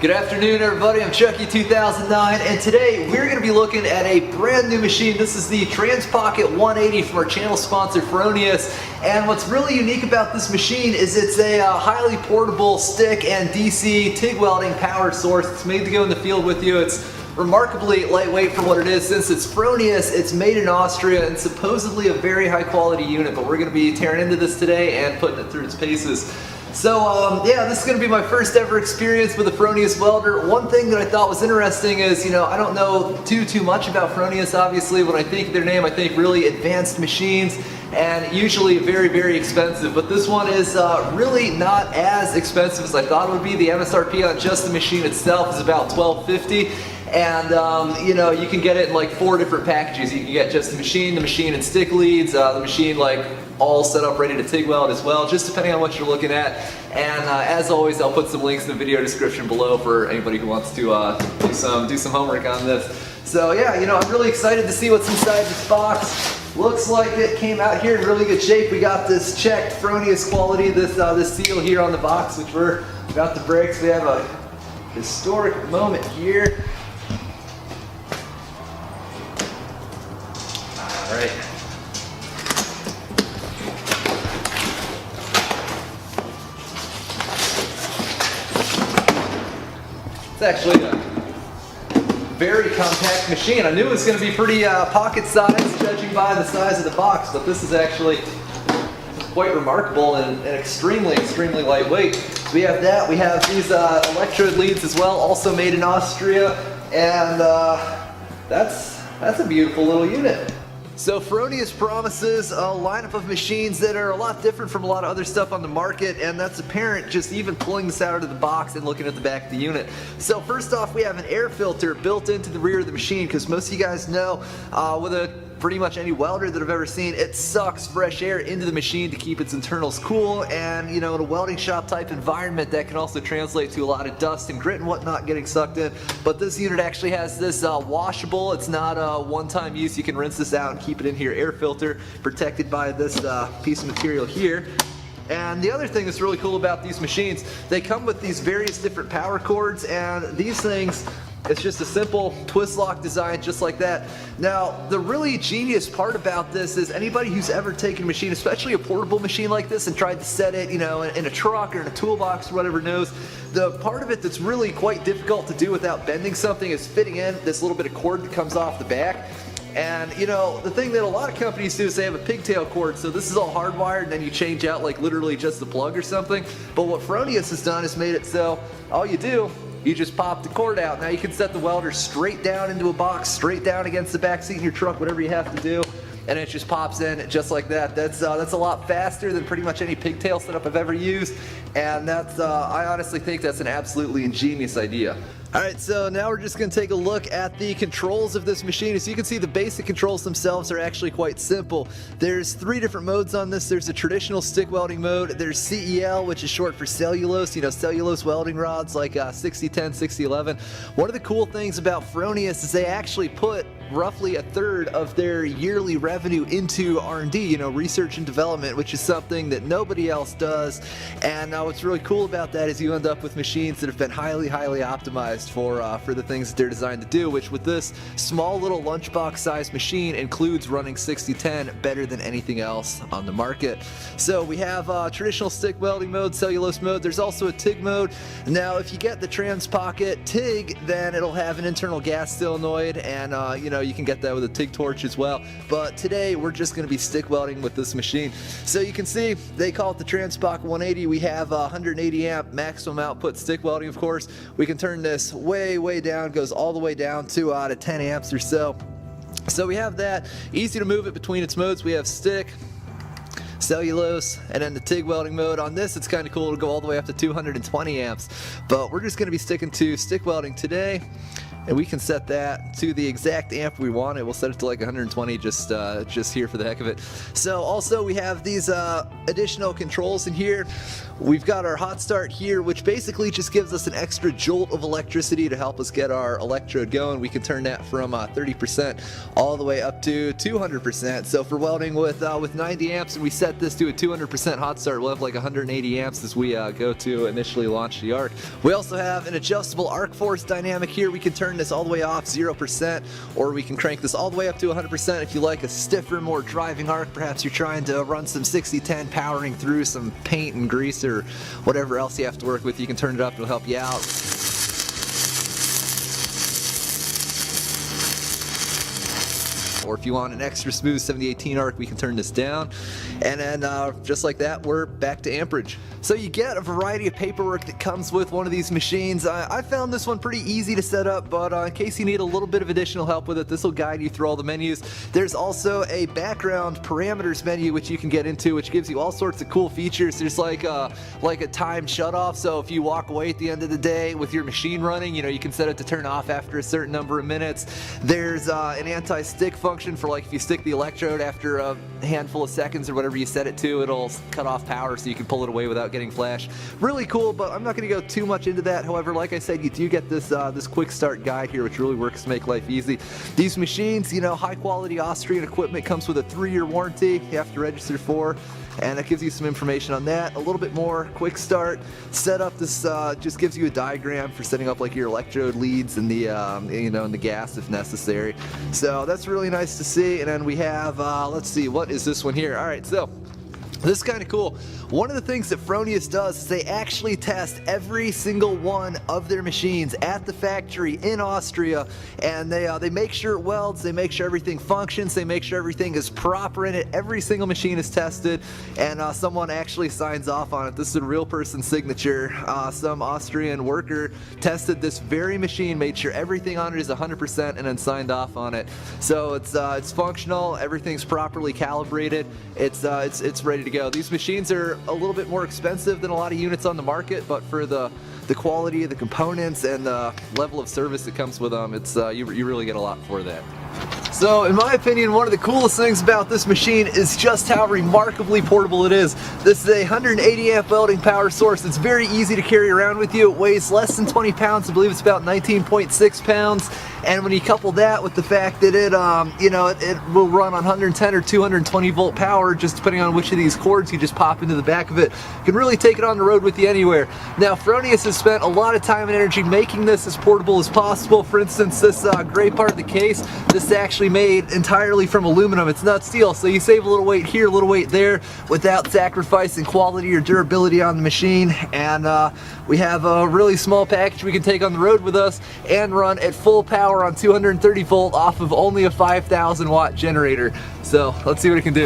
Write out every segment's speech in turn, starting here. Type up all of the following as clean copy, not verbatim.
Good afternoon, everybody. I'm Chucky2009, and today we're going to be looking at a brand new machine. This is the TRANSPOCKET 180 from our channel sponsor FRONIUS. And what's really unique about this machine is it's a highly portable stick and DC TIG welding power source. It's made to go in the field with you. It's remarkably lightweight for what it is. Since it's FRONIUS, it's made in Austria and supposedly a very high quality unit, but we're going to be tearing into this today and putting it through its paces. So yeah, this is going to be my first ever experience with a FRONIUS welder. One thing that I thought was interesting is, I don't know too much about FRONIUS. Obviously, when I think of their name, I think really advanced machines and usually very expensive. But this one is really not as expensive as I thought it would be. The MSRP on just the machine itself is about $12.50. And you can get it in like 4 different packages. You can get just the machine and stick leads, the machine like all set up ready to TIG weld as well, just depending on what you're looking at. And as always, I'll put some links in the video description below for anybody who wants to do some homework on this. So yeah, I'm really excited to see what's inside this box. Looks like it came out here in really good shape. We got this checked FRONIUS quality, this seal here on the box, which we're about to break. So we have a historic moment here. All right. It's actually a very compact machine. I knew it was going to be pretty pocket-sized, judging by the size of the box, but this is actually quite remarkable and extremely lightweight. So we have that. We have these electrode leads as well, also made in Austria, and that's a beautiful little unit. So FRONIUS promises a lineup of machines that are a lot different from a lot of other stuff on the market, and that's apparent just even pulling this out of the box and looking at the back of the unit. So first off, we have an air filter built into the rear of the machine, because most of you guys know with pretty much any welder that I've ever seen, it sucks fresh air into the machine to keep its internals cool, and in a welding shop type environment that can also translate to a lot of dust and grit and whatnot getting sucked in. But this unit actually has this washable, it's not a one-time use, you can rinse this out and keep it in here, air filter protected by this piece of material here. And the other thing that's really cool about these machines, they come with these various different power cords, and these things, it's just a simple twist lock design just like that. Now, the really genius part about this is anybody who's ever taken a machine, especially a portable machine like this, and tried to set it, in a truck or in a toolbox or whatever, knows the part of it that's really quite difficult to do without bending something is fitting in this little bit of cord that comes off the back. And the thing that a lot of companies do is they have a pigtail cord, so this is all hardwired and then you change out like literally just the plug or something. But what FRONIUS has done is made it so all you do, you just pop the cord out. Now you can set the welder straight down into a box, straight down against the back seat in your truck, whatever you have to do, and it just pops in just like that. That's a lot faster than pretty much any pigtail setup I've ever used, and that's I honestly think that's an absolutely ingenious idea. Alright, so now we're just going to take a look at the controls of this machine. As you can see, the basic controls themselves are actually quite simple. There's 3 different modes on this. There's a traditional stick welding mode, there's CEL, which is short for cellulose, cellulose welding rods like 6010, 6011. One of the cool things about FRONIUS is they actually put roughly 1/3 of their yearly revenue into R&D, research and development, which is something that nobody else does. And what's really cool about that is you end up with machines that have been highly optimized for the things that they're designed to do, which with this small little lunchbox sized machine includes running 6010 better than anything else on the market. So we have traditional stick welding mode, cellulose mode, there's also a TIG mode. Now if you get the TRANSPOCKET TIG, then it'll have an internal gas solenoid, and you can get that with a TIG torch as well. But today we're just going to be stick welding with this machine. So you can see they call it the TRANSPOCKET 180. We have 180 amp maximum output stick welding, of course. We can turn this way down, goes all the way down to 10 amps or so. So we have that. Easy to move it between its modes. We have stick, cellulose, and then the TIG welding mode. On this, it's kind of cool to go all the way up to 220 amps. But we're just going to be sticking to stick welding today. and we can set that to the exact amp we want it. We'll set it to like 120 just here for the heck of it. So also we have these additional controls in here. We've got our hot start here, which basically just gives us an extra jolt of electricity to help us get our electrode going. We can turn that from 30% all the way up to 200%. So for welding with 90 amps and we set this to a 200% hot start, we'll have like 180 amps as we go to initially launch the arc. We also have an adjustable arc force dynamic here. We can turn this all the way off 0%, or we can crank this all the way up to 100% if you like a stiffer, more driving arc. Perhaps you're trying to run some 60-10 powering through some paint and grease or whatever else you have to work with. You can turn it up, it'll help you out. Or if you want an extra smooth 7018 arc, we can turn this down. And then just like that, we're back to amperage. So you get a variety of paperwork that comes with one of these machines. I found this one pretty easy to set up, but in case you need a little bit of additional help with it, this will guide you through all the menus. There's also a background parameters menu which you can get into, which gives you all sorts of cool features. There's like a timed shutoff, so if you walk away at the end of the day with your machine running, you know, you can set it to turn off after a certain number of minutes. There's an anti-stick function for like if you stick the electrode after a handful of seconds or whatever you set it to, it'll cut off power so you can pull it away without getting flash. Really cool, but I'm not going to go too much into that. However, like I said, you do get this this quick start guide here, which really works to make life easy. These machines, you know, high quality Austrian equipment, comes with a 3-year warranty you have to register for, and it gives you some information on that. A little bit more quick start setup. This just gives you a diagram for setting up like your electrode leads and the you know, and the gas if necessary. So that's really nice to see. And then we have let's see, what is this one here? All right, so this is kind of cool. One of the things that FRONIUS does is they actually test every single one of their machines at the factory in Austria, and they make sure it welds, they make sure everything functions, they make sure everything is proper in it. Every single machine is tested, and someone actually signs off on it. This is a real person's signature. Some Austrian worker tested this very machine, made sure everything on it is 100%, and then signed off on it. So it's functional, everything's properly calibrated, it's ready to go. These machines are a little bit more expensive than a lot of units on the market, but for the quality of the components and the level of service that comes with them, it's you really get a lot for that. So in my opinion, one of the coolest things about this machine is just how remarkably portable it is. This is a 180 amp welding power source. It's very easy to carry around with you. It weighs less than 20 pounds. I believe it's about 19.6 pounds. And when you couple that with the fact that it, you know, it will run on 110 or 220 volt power, just depending on which of these cords you just pop into the back of it, you can really take it on the road with you anywhere. Now, FRONIUS has spent a lot of time and energy making this as portable as possible. For instance, this gray part of the case, this is actually made entirely from aluminum. It's not steel, so you save a little weight here, a little weight there, without sacrificing quality or durability on the machine. And we have a really small package we can take on the road with us and run at full power on 230 volt off of only a 5,000 watt generator. So let's see what it can do.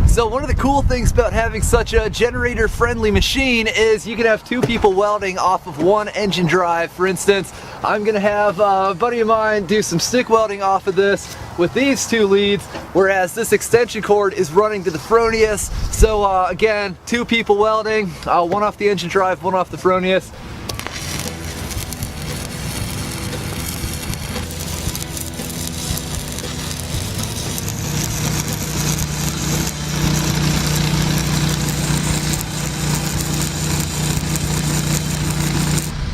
So one of the cool things about having such a generator-friendly machine is you can have two people welding off of one engine drive. For instance, I'm gonna have a buddy of mine do some stick welding off of this with these two leads, whereas this extension cord is running to the FRONIUS. So again, two people welding, one off the engine drive, one off the FRONIUS.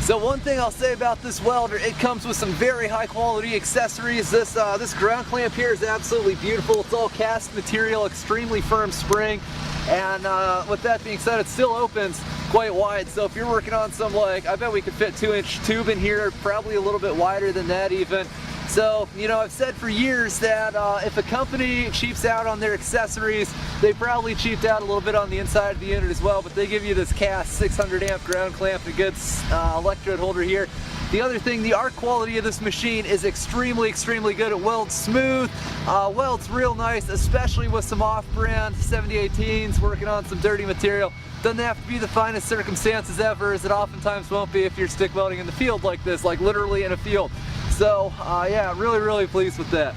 So one thing I'll say about this welder, it comes with some very high quality accessories. This ground clamp here is absolutely beautiful. It's all cast material, extremely firm spring. And with that being said, it still opens. quite wide. So if you're working on some, like, I bet we could fit 2-inch tube in here, probably a little bit wider than that even. So, you know, I've said for years that if a company cheaps out on their accessories, they probably cheaped out a little bit on the inside of the unit as well, but they give you this cast 600 amp ground clamp and a good electrode holder here. The other thing, the arc quality of this machine is extremely good. It welds smooth, welds real nice, especially with some off-brand 7018s working on some dirty material. Doesn't have to be the finest circumstances ever, as it oftentimes won't be if you're stick welding in the field like this, like literally in a field. So yeah, really pleased with that.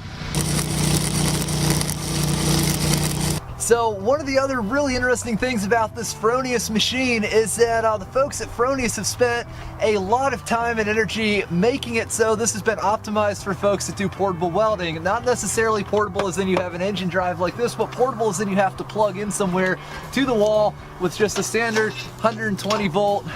So one of the other really interesting things about this FRONIUS machine is that the folks at FRONIUS have spent a lot of time and energy making it so this has been optimized for folks that do portable welding. Not necessarily portable as in you have an engine drive like this, but portable as in you have to plug in somewhere to the wall with just a standard 120 volt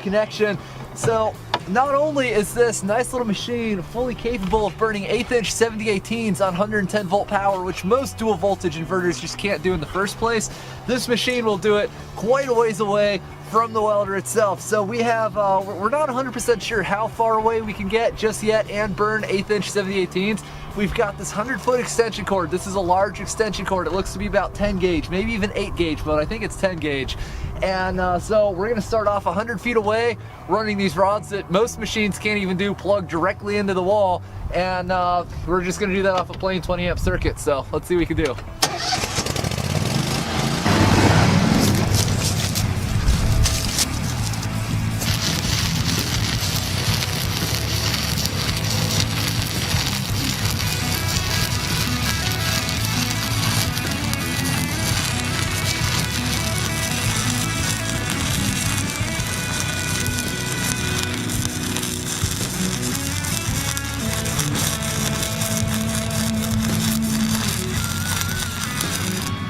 connection. So not only is this nice little machine fully capable of burning 1/8-inch 7018s on 110 volt power, which most dual voltage inverters just can't do in the first place, this machine will do it quite a ways away from the welder itself. So we have, we're not 100% sure how far away we can get just yet and burn 1/8-inch 7018s. We've got this 100-foot extension cord. This is a large extension cord. It looks to be about 10 gauge, maybe even 8 gauge, but I think it's 10 gauge. And so we're gonna start off 100 feet away, running these rods that most machines can't even do, plugged directly into the wall. And we're just gonna do that off a plain 20 amp circuit. So let's see what we can do.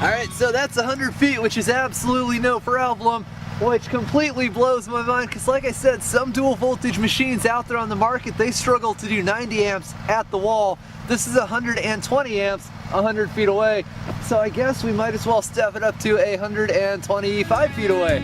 Alright, so that's 100 feet, which is absolutely no problem, which completely blows my mind, because like I said, some dual voltage machines out there on the market, they struggle to do 90 amps at the wall. This is 120 amps 100 feet away, so I guess we might as well step it up to 125 feet away.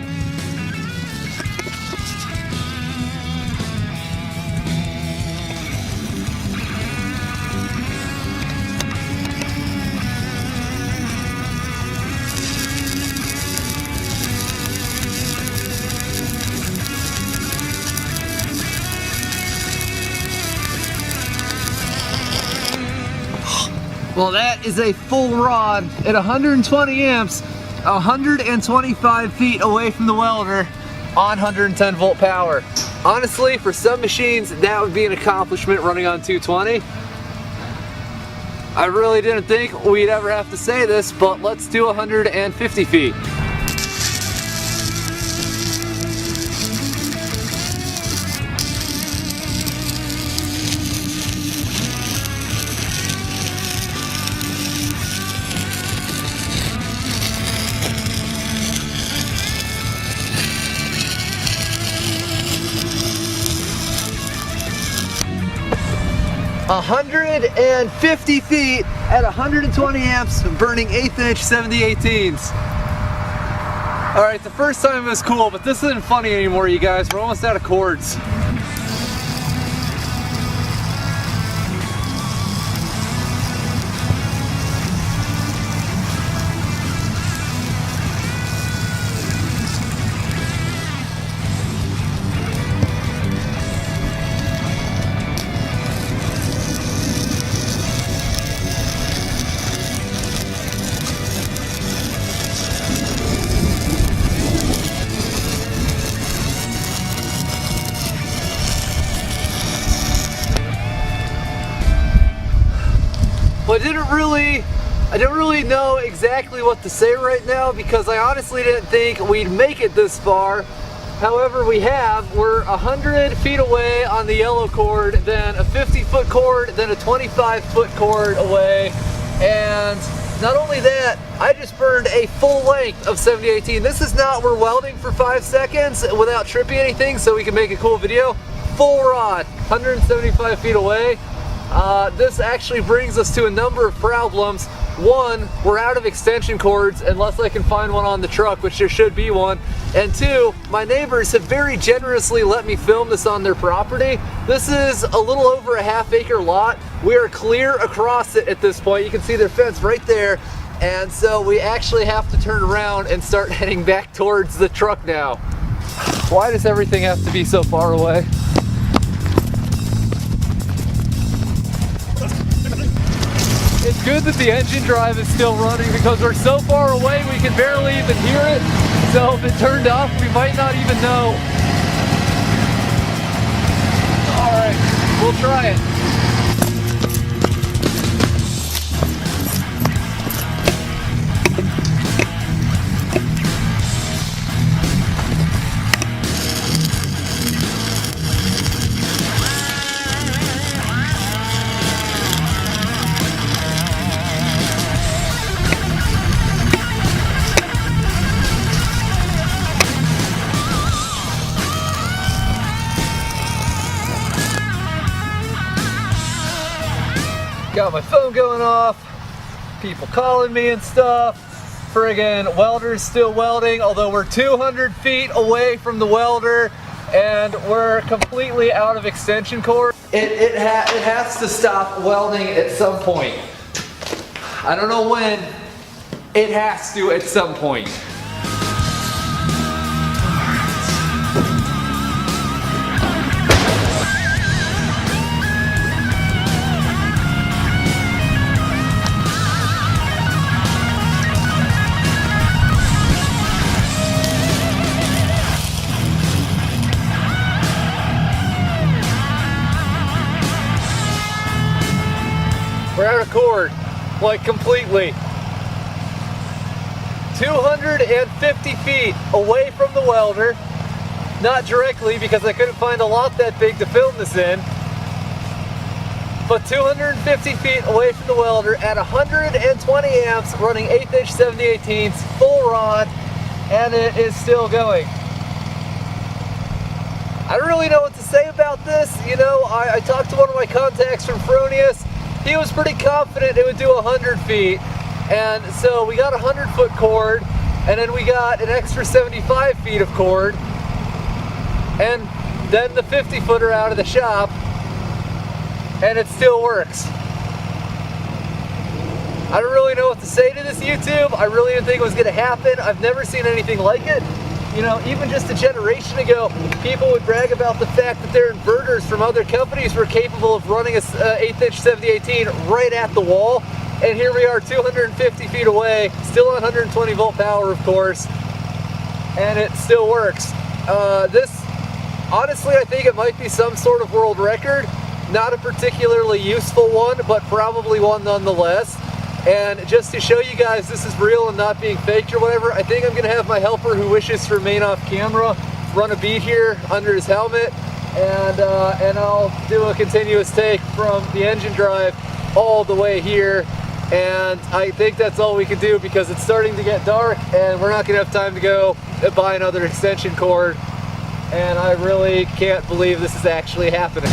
Well, that is a full rod at 120 amps, 125 feet away from the welder on 110 volt power. Honestly, for some machines, that would be an accomplishment running on 220. I really didn't think we'd ever have to say this, but let's do 150 feet. A 150 feet at 120 amps, burning 1/8-inch 7018s. All right, the first time was cool, but this isn't funny anymore, you guys. We're almost out of cords. Well, I don't really know exactly what to say right now, because I honestly didn't think we'd make it this far. However, we have. We're 100 feet away on the yellow cord, then a 50-foot cord, then a 25-foot cord away. And not only that, I just burned a full length of 7018. This is not, we're welding for 5 seconds without tripping anything so we can make a cool video. Full rod, 175 feet away. This actually brings us to a number of problems. one, we're out of extension cords unless I can find one on the truck, which there should be one. And two, my neighbors have very generously let me film this on their property. This is a little over a half-acre lot. We are clear across it at this point. You can see their fence right there. And so we actually have to turn around and start heading back towards the truck now. Why does everything have to be so far away? It's good that the engine drive is still running because we're so far away we can barely even hear it. So if it turned off, we might not even know. All right, we'll try it. Got my phone going off, people calling me and stuff. Friggin' welder's still welding, although we're 200 feet away from the welder and we're completely out of extension cord. It has to stop welding at some point. I don't know when, it has to at some point. We're out of cord, like completely. 250 feet away from the welder. Not directly because I couldn't find a lot that big to film this in. But 250 feet away from the welder at 120 amps running 1/8 inch 70/18 full rod, and it is still going. I don't really know what to say about this. You know, I talked to one of my contacts from FRONIUS. He was pretty confident it would do 100 feet. And so we got a 100-foot cord, and then we got an extra 75 feet of cord, and then the 50-footer out of the shop, and it still works. I don't really know what to say to this, YouTube. I really didn't think it was gonna happen. I've never seen anything like it. You know, even just a generation ago, people would brag about the fact that their inverters from other companies were capable of running a 1/8 inch 70/18 right at the wall. And here we are 250 feet away, still on 120 volt power, of course, and it still works. This, honestly, I think it might be some sort of world record. Not a particularly useful one, but probably one nonetheless. And just to show you guys this is real and not being faked or whatever, I think I'm gonna have my helper who wishes to remain off camera run a bead here under his helmet, and I'll do a continuous take from the engine drive all the way here. And I think that's all we can do because it's starting to get dark and we're not gonna have time to go buy another extension cord. And I really can't believe this is actually happening.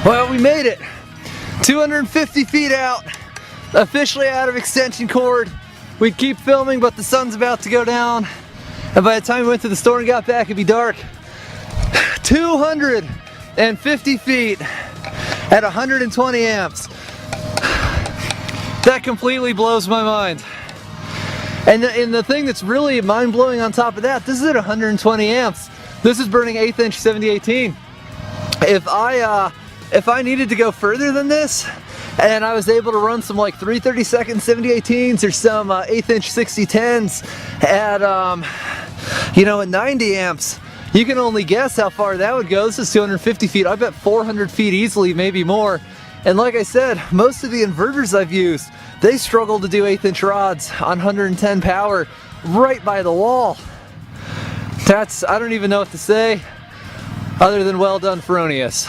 Well, we made it. 250 feet out, officially out of extension cord. We'd keep filming, but the sun's about to go down. And by the time we went to the store and got back, it'd be dark. 250 feet at 120 amps. That completely blows my mind. And the thing that's really mind-blowing on top of that, this is at 120 amps. This is burning 1/8 inch 7018. If I needed to go further than this, and I was able to run some like 332nd 7018s or some 1/8 inch 6010s at at 90 amps, you can only guess how far that would go. This is 250 feet. I bet 400 feet easily, maybe more. And like I said, most of the inverters I've used, they struggle to do 1/8 inch rods on 110 power right by the wall. I don't even know what to say other than well done, FRONIUS.